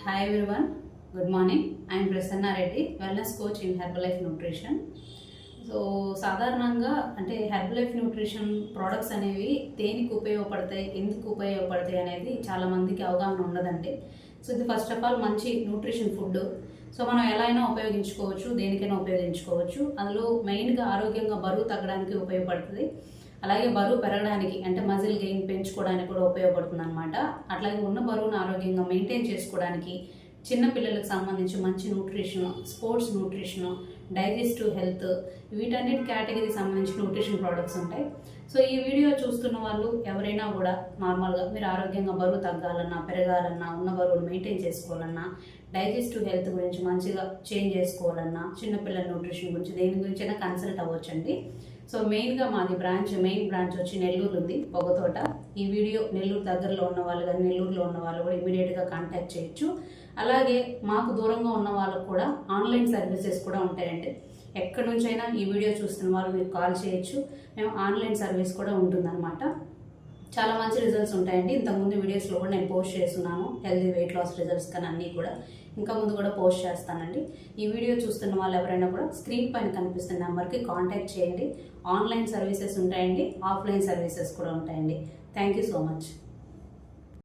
Hi everyone, good morning. I am Prasanna Reddy, wellness coach in Herbalife Nutrition. So సాధారణంగా అంటే Herbalife nutrition products అనేవి దేనికి ఉపయోగపడతాయి, ఎందుకు ఉపయోగపడతాయి అనేది చాలామందికి అవగాహన ఉండదండి. సో ఇది ఫస్ట్ ఆఫ్ ఆల్ మంచి న్యూట్రిషన్ ఫుడ్. సో మనం ఎలా అయినా ఉపయోగించుకోవచ్చు, దేనికైనా ఉపయోగించుకోవచ్చు. అందులో మెయిన్గా ఆరోగ్యంగా బరువు తగ్గడానికి ఉపయోగపడుతుంది. అలాగే బరువు పెరగడానికి అంటే మజిల్ గెయిన్ పెంచుకోవడానికి కూడా ఉపయోగపడుతుంది అనమాట. అట్లాగే ఉన్న బరువును ఆరోగ్యంగా మెయింటైన్ చేసుకోవడానికి, చిన్న పిల్లలకు సంబంధించి మంచి nutrition, sports nutrition, digestive health, వీటన్నిటి కేటగిరీకి సంబంధించి న్యూట్రిషన్ ప్రోడక్ట్స్ ఉంటాయి. సో ఈ వీడియో చూస్తున్న వాళ్ళు ఎవరైనా కూడా నార్మల్గా మీరు ఆరోగ్యంగా బరువు తగ్గాలన్నా, పెరగాలన్నా, ఉన్న బరువును మెయింటైన్ చేసుకోవాలన్నా, డైజెస్టివ్ హెల్త్ గురించి మంచిగా చేంజ్ చేసుకోవాలన్నా, చిన్నపిల్లల న్యూట్రిషన్ గురించి దేని గురించైనా కన్సల్ట్ అవ్వచ్చండి. సో మెయిన్గా మాది మెయిన్ బ్రాంచ్ వచ్చి నెల్లూరు ఉంది, పొగతోట. ఈ వీడియో నెల్లూరు దగ్గరలో ఉన్న వాళ్ళు కానీ నెల్లూరులో ఉన్న వాళ్ళు కూడా ఇమీడియట్గా కాంటాక్ట్ చేయొచ్చు. అలాగే మాకు దూరంగా ఉన్న వాళ్ళకు కూడా ఆన్లైన్ సర్వీసెస్ కూడా ఉంటాయండి. ఎక్కడి నుంచైనా ఈ వీడియో చూస్తున్న వాళ్ళు మీరు కాల్ చేయొచ్చు. మేము ఆన్లైన్ సర్వీస్ కూడా ఉంటుందన్నమాట. చాలా మంచి రిజల్ట్స్ ఉంటాయండి. ఇంతకుముందు వీడియోస్లో కూడా నేను పోస్ట్ చేస్తున్నాను, హెల్దీ వెయిట్ లాస్ రిజల్ట్స్ కానీ అన్నీ కూడా ఇంకా ముందు కూడా పోస్ట్ చేస్తానండి. ఈ వీడియో చూస్తున్న వాళ్ళు ఎవరైనా కూడా స్క్రీన్ పైన కనిపిస్తున్న నెంబర్కి కాంటాక్ట్ చేయండి. ఆన్లైన్ సర్వీసెస్ ఉంటాయండి, ఆఫ్లైన్ సర్వీసెస్ కూడా ఉంటాయండి. Thank you so much.